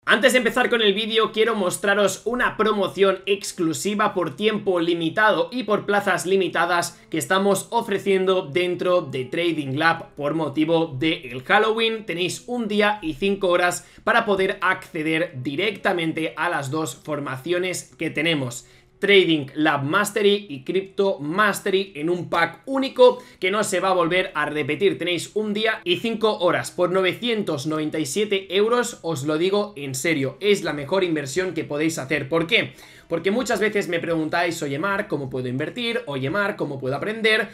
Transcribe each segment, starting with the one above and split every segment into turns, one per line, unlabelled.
Antes de empezar con el vídeo quiero mostraros una promoción exclusiva por tiempo limitado y por plazas limitadas que estamos ofreciendo dentro de Trading Lab por motivo del Halloween. Tenéis un día y 5 horas para poder acceder directamente a las dos formaciones que tenemos. Trading Lab Mastery y Crypto Mastery en un pack único que no se va a volver a repetir. Tenéis un día y 5 horas por 997 euros, os lo digo en serio, es la mejor inversión que podéis hacer. ¿Por qué? Porque muchas veces me preguntáis, oye Marc, ¿cómo puedo invertir? Oye Marc, ¿cómo puedo aprender?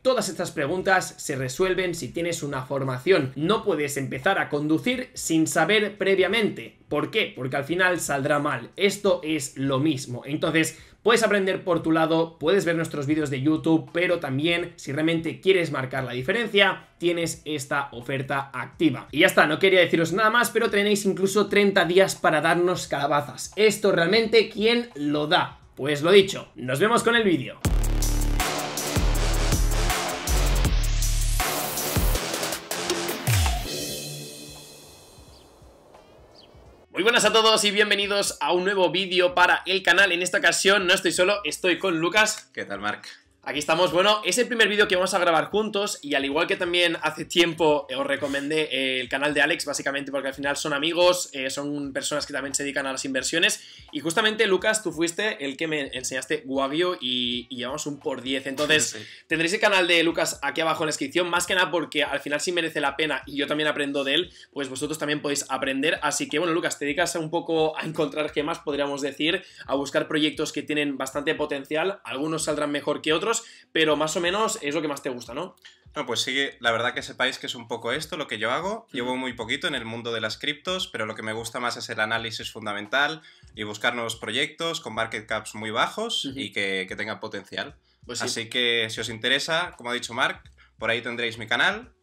Todas estas preguntas se resuelven si tienes una formación. No puedes empezar a conducir sin saber previamente. ¿Por qué? Porque al final saldrá mal. Esto es lo mismo. Entonces, puedes aprender por tu lado, puedes ver nuestros vídeos de YouTube, pero también, si realmente quieres marcar la diferencia, tienes esta oferta activa. Y ya está, no quería deciros nada más, pero tenéis incluso 30 días para darnos calabazas. Esto realmente, ¿quién lo da? Pues lo dicho, nos vemos con el vídeo. Muy buenas a todos y bienvenidos a un nuevo vídeo para el canal. En esta ocasión no estoy solo, estoy con Lucas.
¿Qué tal, Marc?
Aquí estamos. Bueno, es el primer vídeo que vamos a grabar juntos y al igual que también hace tiempo os recomendé el canal de Alex, básicamente porque al final son amigos, son personas que también se dedican a las inversiones y justamente Lucas, tú fuiste el que me enseñaste Wagyu y llevamos un por 10, entonces sí. Tendréis el canal de Lucas aquí abajo en la descripción, más que nada porque al final sí merece la pena y yo también aprendo de él, pues vosotros también podéis aprender, así que bueno Lucas, te dedicas un poco a encontrar gemas, podríamos decir, a buscar proyectos que tienen bastante potencial, algunos saldrán mejor que otros, pero más o menos es lo que más te gusta, ¿no?
No, pues sí, la verdad que sepáis que es un poco esto lo que yo hago. Llevo muy poquito en el mundo de las criptos, pero lo que me gusta más es el análisis fundamental y buscar nuevos proyectos con market caps muy bajos y que tengan potencial. Pues sí. Así que si os interesa, como ha dicho Marc, por ahí tendréis mi canal.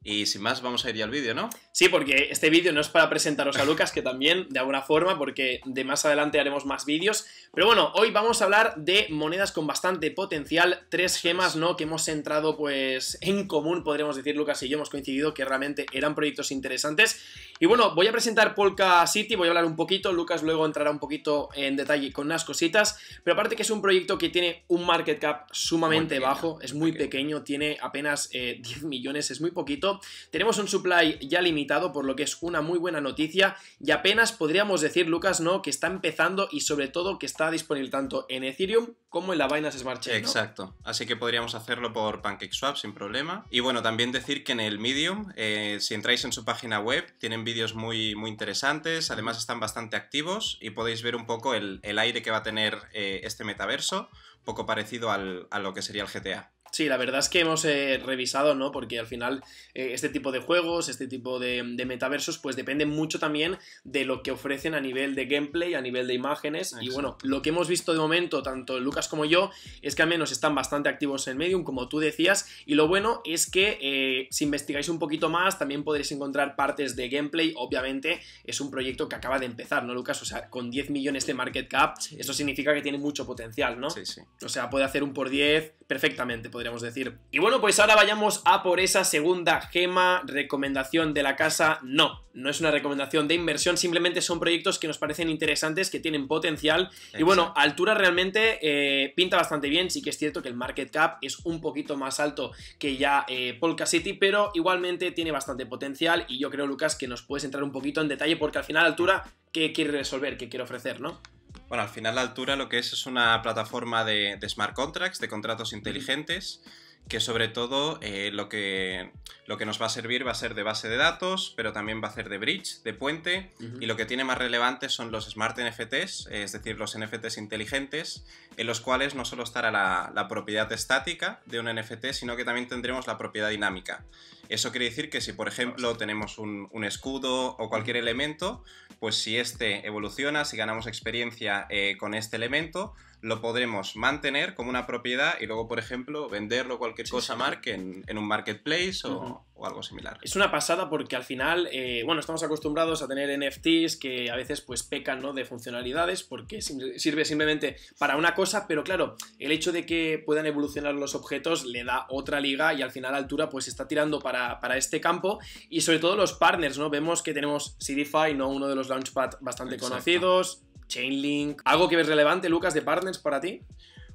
Y sin más, vamos a ir ya al vídeo, ¿no?
Sí, porque este vídeo no es para presentaros a Lucas, que también, de alguna forma, porque de más adelante haremos más vídeos. Pero bueno, hoy vamos a hablar de monedas con bastante potencial, 3 gemas, ¿no? Que hemos entrado, pues, en común, podríamos decir, Lucas y yo hemos coincidido que realmente eran proyectos interesantes. Y bueno, voy a presentar Polka City, voy a hablar un poquito, Lucas luego entrará un poquito en detalle con unas cositas, pero aparte que es un proyecto que tiene un market cap sumamente bajo, es muy pequeño, tiene apenas 10 millones, es muy poquito. Tenemos un supply ya limitado, por lo que es una muy buena noticia y apenas podríamos decir, Lucas, ¿no? Que está empezando y sobre todo que está disponible tanto en Ethereum como en la Binance Smart Chain, ¿no?
Exacto, así que podríamos hacerlo por PancakeSwap sin problema. Y bueno, también decir que en el Medium, si entráis en su página web, tienen vídeos muy interesantes, además están bastante activos y podéis ver un poco el aire que va a tener este metaverso, un poco parecido a lo que sería el GTA.
Sí, la verdad es que hemos revisado, ¿no? Porque al final este tipo de juegos, este tipo de metaversos, pues dependen mucho también de lo que ofrecen a nivel de gameplay, a nivel de imágenes. Exacto. Y bueno, lo que hemos visto de momento, tanto Lucas como yo, es que al menos están bastante activos en Medium, como tú decías. Y lo bueno es que si investigáis un poquito más, también podréis encontrar partes de gameplay. Obviamente es un proyecto que acaba de empezar, ¿no, Lucas? O sea, con 10 millones de market cap, sí. Eso significa que tiene mucho potencial, ¿no?
Sí, sí.
O sea, puede hacer un por 10 perfectamente, podríamos decir. Y bueno, pues ahora vayamos a por esa segunda gema, recomendación de la casa. No es una recomendación de inversión, simplemente son proyectos que nos parecen interesantes, que tienen potencial. Exacto. Y bueno, altura realmente pinta bastante bien, sí que es cierto que el market cap es un poquito más alto que ya Polka City, pero igualmente tiene bastante potencial y yo creo, Lucas, que nos puedes entrar un poquito en detalle porque al final altura, ¿qué quiere resolver? ¿Qué quiere ofrecer, no?
Bueno, al final la altura lo que es una plataforma de smart contracts, de contratos inteligentes, que sobre todo lo que nos va a servir va a ser de base de datos, pero también va a ser de bridge, de puente, y lo que tiene más relevante son los smart NFTs, es decir, los NFTs inteligentes, en los cuales no solo estará la propiedad estática de un NFT, sino que también tendremos la propiedad dinámica. Eso quiere decir que si, por ejemplo, tenemos un escudo o cualquier elemento, pues si este evoluciona, si ganamos experiencia con este elemento, lo podremos mantener como una propiedad y luego, por ejemplo, venderlo cualquier cosa, Mark, en un marketplace o algo similar.
Es una pasada porque al final, bueno, estamos acostumbrados a tener NFTs que a veces pues pecan, ¿no?, de funcionalidades porque sirve simplemente para una cosa, pero claro, el hecho de que puedan evolucionar los objetos le da otra liga y al final Altura pues está tirando para este campo y sobre todo los partners, ¿no? Vemos que tenemos Seedify, ¿no?, uno de los launchpad bastante conocidos, Chainlink. ¿Algo que ves relevante, Lucas, de partners para ti?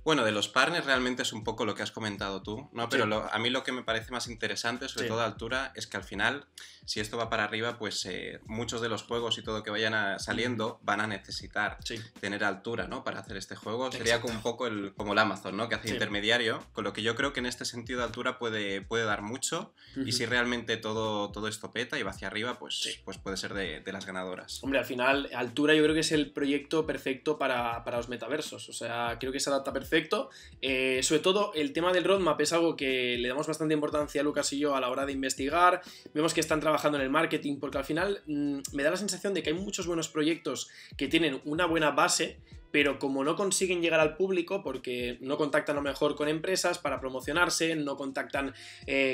Bueno, de los partners realmente es un poco lo que has comentado tú, ¿no? Pero
Sí.
a mí lo que me parece más interesante, sobre todo a Altura, es que al final, si esto va para arriba, pues muchos de los juegos y todo que vayan saliendo van a necesitar tener Altura, ¿no?, para hacer este juego. Sería como un poco como el Amazon, ¿no?, que hace intermediario, con lo que yo creo que en este sentido Altura puede dar mucho y si realmente todo esto peta y va hacia arriba, pues puede ser de las ganadoras.
Hombre, al final, Altura yo creo que es el proyecto perfecto para los metaversos, o sea, creo que se adapta perfecto. Sobre todo el tema del roadmap es algo que le damos bastante importancia a Lucas y yo a la hora de investigar. Vemos que están trabajando en el marketing porque al final me da la sensación de que hay muchos buenos proyectos que tienen una buena base, pero como no consiguen llegar al público porque no contactan a lo mejor con empresas para promocionarse, no contactan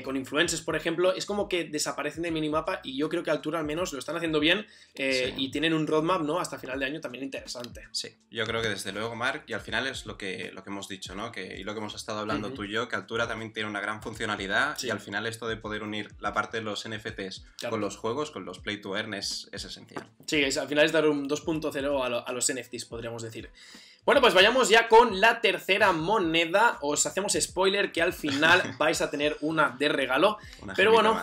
con influencers, por ejemplo, es como que desaparecen del minimapa y yo creo que Altura al menos lo están haciendo bien y tienen un roadmap, ¿no?, hasta final de año también interesante.
Sí, yo creo que desde luego, Mark, y al final es lo que hemos dicho, ¿no?, y lo que hemos estado hablando tú y yo, que Altura también tiene una gran funcionalidad y al final esto de poder unir la parte de los NFTs con los juegos, con los Play to Earn es esencial.
Sí, al final es dar un 2.0 a los NFTs, podríamos decir. Bueno, pues vayamos ya con la tercera moneda. Os hacemos spoiler que al final vais a tener una de regalo. Pero bueno,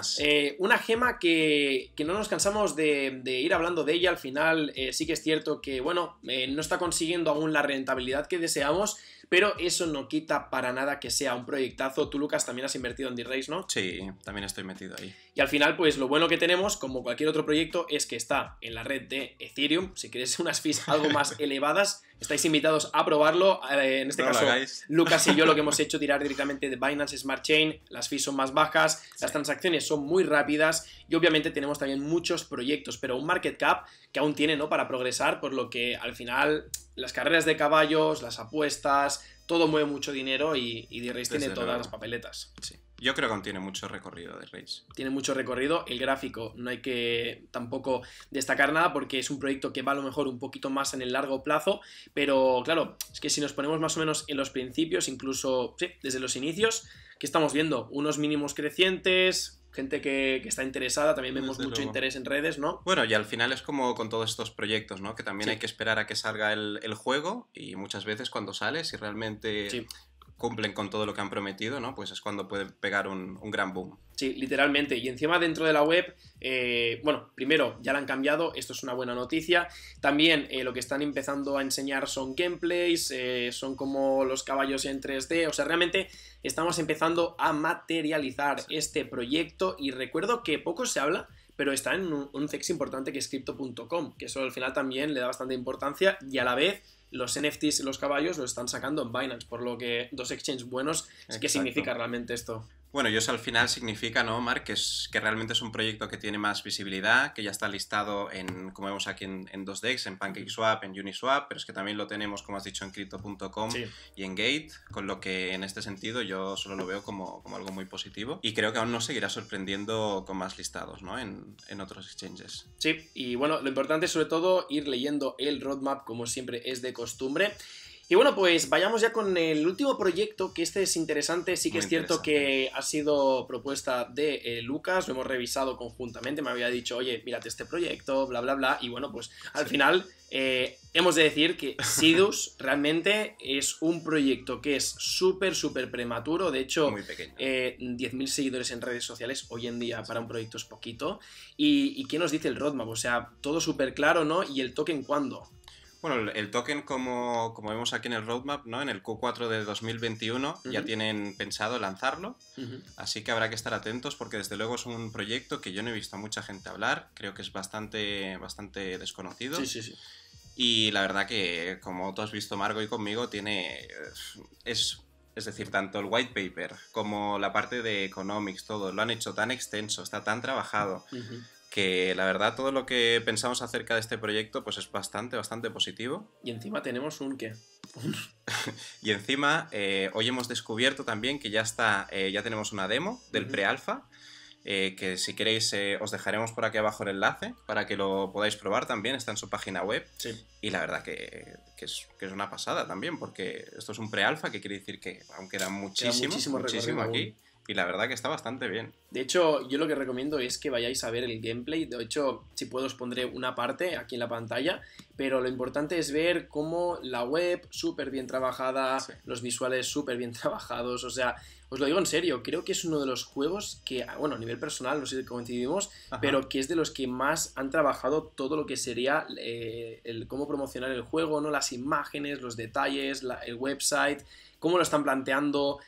una gema que no nos cansamos de ir hablando de ella. Al final sí que es cierto que, bueno, no está consiguiendo aún la rentabilidad que deseamos, pero eso no quita para nada que sea un proyectazo. Tú, Lucas, también has invertido en D-Race, ¿no?
Sí, también estoy metido ahí.
Y al final, pues lo bueno que tenemos, como cualquier otro proyecto, es que está en la red de Ethereum. Si queréis unas fees algo más elevadas, estáis invitados a probarlo. En este caso, Lucas y yo lo que hemos hecho, tirar directamente de Binance Smart Chain. Las fees son más bajas, las transacciones son muy rápidas y obviamente tenemos también muchos proyectos, pero un market cap que aún tiene, ¿no?, para progresar, por lo que al final las carreras de caballos, las apuestas, todo mueve mucho dinero y D-Race tiene todas las papeletas.
Sí. Yo creo que aún tiene mucho recorrido D-Race.
Tiene mucho recorrido. El gráfico no hay que tampoco destacar nada porque es un proyecto que va a lo mejor un poquito más en el largo plazo, pero claro, es que si nos ponemos más o menos en los principios, incluso desde los inicios, ¿qué estamos viendo? Unos mínimos crecientes, gente que está interesada, también vemos mucho interés en redes, ¿no?
Bueno, y al final es como con todos estos proyectos, ¿no?, que también hay que esperar a que salga el juego y muchas veces cuando sale, si realmente cumplen con todo lo que han prometido, ¿no?, pues es cuando puede pegar un gran boom.
Sí, literalmente. Y encima dentro de la web, bueno, primero ya la han cambiado, esto es una buena noticia. También lo que están empezando a enseñar son gameplays, son como los caballos en 3D, o sea, realmente estamos empezando a materializar este proyecto y recuerdo que poco se habla, pero está en un CEX importante que es Crypto.com, que eso al final también le da bastante importancia y a la vez los NFTs y los caballos los están sacando en Binance, por lo que dos exchanges buenos. ¿Qué significa realmente esto?
Bueno, y eso al final significa, ¿no, Mark?, que realmente es un proyecto que tiene más visibilidad, que ya está listado como vemos aquí en 2DEX, en PancakeSwap, en Uniswap, pero es que también lo tenemos, como has dicho, en Crypto.com y en Gate, con lo que en este sentido yo solo lo veo como algo muy positivo y creo que aún nos seguirá sorprendiendo con más listados, ¿no?, en otros exchanges.
Sí, y bueno, lo importante es sobre todo ir leyendo el roadmap como siempre es de costumbre. Y bueno, pues vayamos ya con el último proyecto, que este es interesante, sí que es cierto que ha sido propuesta de Lucas, lo hemos revisado conjuntamente, me había dicho, oye, mírate este proyecto, bla, bla, bla, y bueno, pues al final hemos de decir que Sidus realmente es un proyecto que es súper, súper prematuro, de hecho, 10.000 seguidores en redes sociales hoy en día para un proyecto es poquito, y ¿qué nos dice el roadmap? O sea, todo súper claro, ¿no? ¿Y el token cuándo?
Bueno, el token, como vemos aquí en el roadmap, ¿no?, en el Q4 de 2021 ya tienen pensado lanzarlo, así que habrá que estar atentos porque desde luego es un proyecto que yo no he visto a mucha gente hablar, creo que es bastante desconocido.
Sí.
Y la verdad que, como tú has visto, Margo, y conmigo, es decir, tanto el white paper como la parte de economics, todo, lo han hecho tan extenso, está tan trabajado, que la verdad todo lo que pensamos acerca de este proyecto pues es bastante positivo.
Y encima tenemos un ¿qué?
Y encima hoy hemos descubierto también que ya está, ya tenemos una demo del pre-alpha, que si queréis os dejaremos por aquí abajo el enlace para que lo podáis probar también, está en su página web.
Sí.
Y la verdad que es una pasada también, porque esto es un pre-alpha, que quiere decir que aún queda muchísimo aquí. Y la verdad que está bastante bien.
De hecho, yo lo que recomiendo es que vayáis a ver el gameplay. De hecho, si puedo os pondré una parte aquí en la pantalla. Pero lo importante es ver cómo la web súper bien trabajada, sí, los visuales súper bien trabajados. O sea, os lo digo en serio, creo que es uno de los juegos que, bueno, a nivel personal, no sé si coincidimos, pero que es de los que más han trabajado todo lo que sería el cómo promocionar el juego, ¿no? Las imágenes, los detalles, el website, cómo lo están planteando,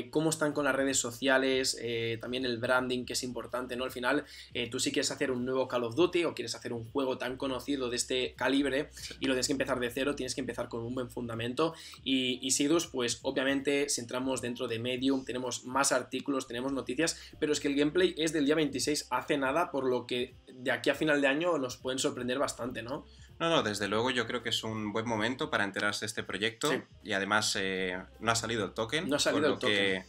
cómo están con las redes sociales, también el branding, que es importante, ¿no? Al final, tú si quieres hacer un nuevo Call of Duty o quieres hacer un juego tan conocido de este calibre y lo tienes que empezar de cero, tienes que empezar con un buen fundamento. Y Sidus, pues obviamente, si entramos dentro de Medium, tenemos más artículos, tenemos noticias, pero es que el gameplay es del día 26, hace nada, por lo que de aquí a final de año nos pueden sorprender bastante, ¿no?
No, desde luego yo creo que es un buen momento para enterarse de este proyecto, sí. Y además no ha salido el token.
No ha salido el token.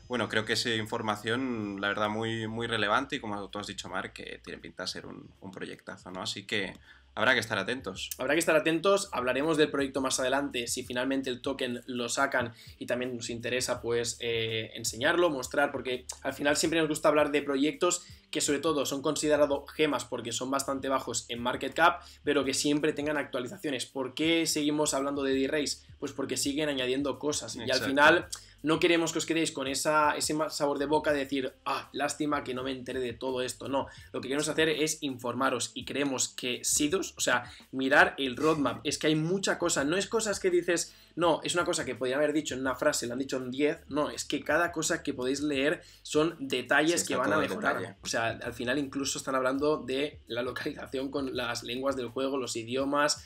Bueno, creo que es información, la verdad, muy relevante y como tú has dicho, Marc, que tiene pinta de ser un proyectazo, ¿no? Así que habrá que estar atentos.
Habrá que estar atentos, hablaremos del proyecto más adelante, si finalmente el token lo sacan y también nos interesa pues enseñarlo, mostrar, porque al final siempre nos gusta hablar de proyectos que sobre todo son considerados gemas porque son bastante bajos en market cap, pero que siempre tengan actualizaciones. ¿Por qué seguimos hablando de D-Race? Pues porque siguen añadiendo cosas. Exacto. Y al final no queremos que os quedéis con ese sabor de boca de decir, lástima que no me enteré de todo esto. No, lo que queremos hacer es informaros y creemos que Sidus, o sea, mirar el roadmap, es que hay mucha cosa, no es cosas que dices, no, es una cosa que podría haber dicho en una frase, lo han dicho en 10, no, es que cada cosa que podéis leer son detalles que van a mejorar. O sea, al final incluso están hablando de la localización con las lenguas del juego, los idiomas,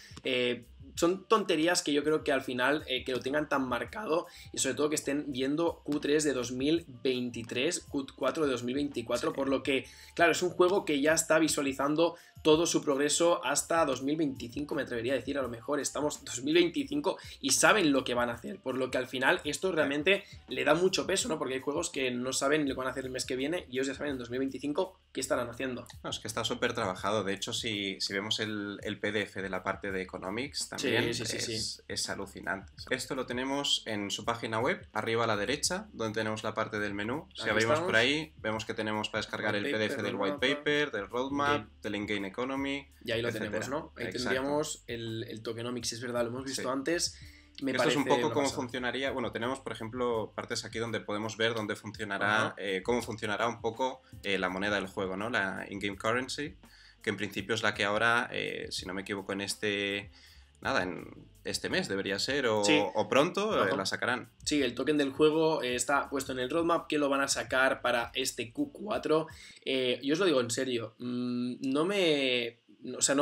son tonterías que yo creo que al final que lo tengan tan marcado y sobre todo que estén viendo Q3 de 2023, Q4 de 2024, sí. Por lo que, claro, es un juego que ya está visualizando todo su progreso hasta 2025, me atrevería a decir, a lo mejor estamos en 2025 y saben lo que van a hacer, por lo que al final esto realmente le da mucho peso, ¿no? Porque hay juegos que no saben lo que van a hacer el mes que viene y ellos ya saben en 2025 qué estarán haciendo.
No, es que está súper trabajado, de hecho si vemos el PDF de la parte de Economics también sí. Es alucinante. Esto lo tenemos en su página web, arriba a la derecha, donde tenemos la parte del menú. Si abrimos por ahí, vemos que tenemos para descargar el PDF del white paper, del roadmap, del in-game economy.
Y ahí lo tenemos, ¿no? Ahí tendríamos el tokenomics, es verdad, lo hemos visto antes.
Esto es un poco cómo funcionaría. Bueno, tenemos, por ejemplo, partes aquí donde podemos ver dónde funcionará, cómo funcionará un poco la moneda del juego, ¿no? La in-game currency, que en principio es la que ahora, si no me equivoco, en este mes debería ser, o pronto la sacarán.
Sí, el token del juego está puesto en el roadmap, que lo van a sacar para este Q4. Yo os lo digo en serio, no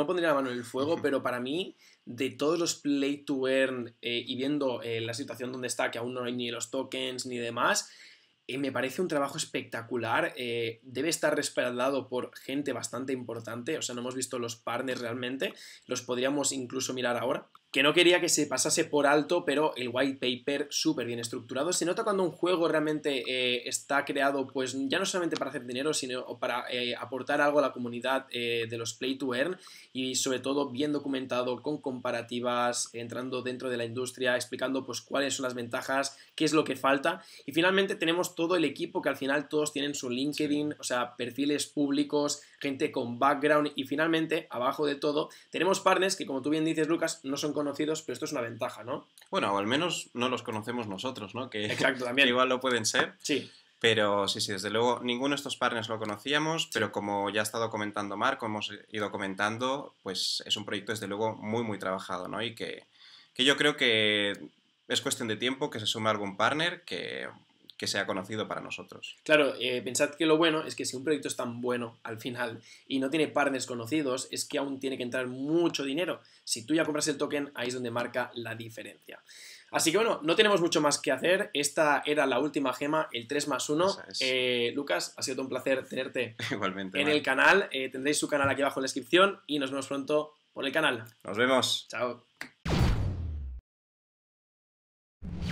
pondría la mano en el fuego, pero para mí, de todos los play to earn y viendo la situación donde está, que aún no hay ni los tokens ni demás, me parece un trabajo espectacular. Debe estar respaldado por gente bastante importante, o sea, no hemos visto los partners realmente, los podríamos incluso mirar ahora. Que no quería que se pasase por alto, pero el white paper súper bien estructurado. Se nota cuando un juego realmente está creado, pues ya no solamente para hacer dinero, sino para aportar algo a la comunidad de los play to earn, y sobre todo bien documentado, con comparativas, entrando dentro de la industria, explicando pues cuáles son las ventajas, qué es lo que falta. Y finalmente tenemos todo el equipo, que al final todos tienen su LinkedIn, o sea, perfiles públicos, gente con background, y finalmente, abajo de todo, tenemos partners que, como tú bien dices, Lucas, no son conocidos, pero esto es una ventaja, ¿no?
Bueno, o al menos no los conocemos nosotros, ¿no?
Exacto, también.
Que igual lo pueden ser.
Sí.
Pero sí, desde luego, ninguno de estos partners lo conocíamos, pero como ya ha estado comentando Marc, como hemos ido comentando, pues es un proyecto desde luego muy trabajado, ¿no? Y que yo creo que es cuestión de tiempo que se sume algún partner que que sea conocido para nosotros.
Claro, pensad que lo bueno es que si un proyecto es tan bueno al final y no tiene partners conocidos, es que aún tiene que entrar mucho dinero. Si tú ya compras el token, ahí es donde marca la diferencia. Así que bueno, no tenemos mucho más que hacer. Esta era la última gema, el 3+1. Lucas, ha sido un placer tenerte
Igualmente,
en el canal. Tendréis su canal aquí abajo en la descripción y nos vemos pronto por el canal.
Nos vemos.
Chao.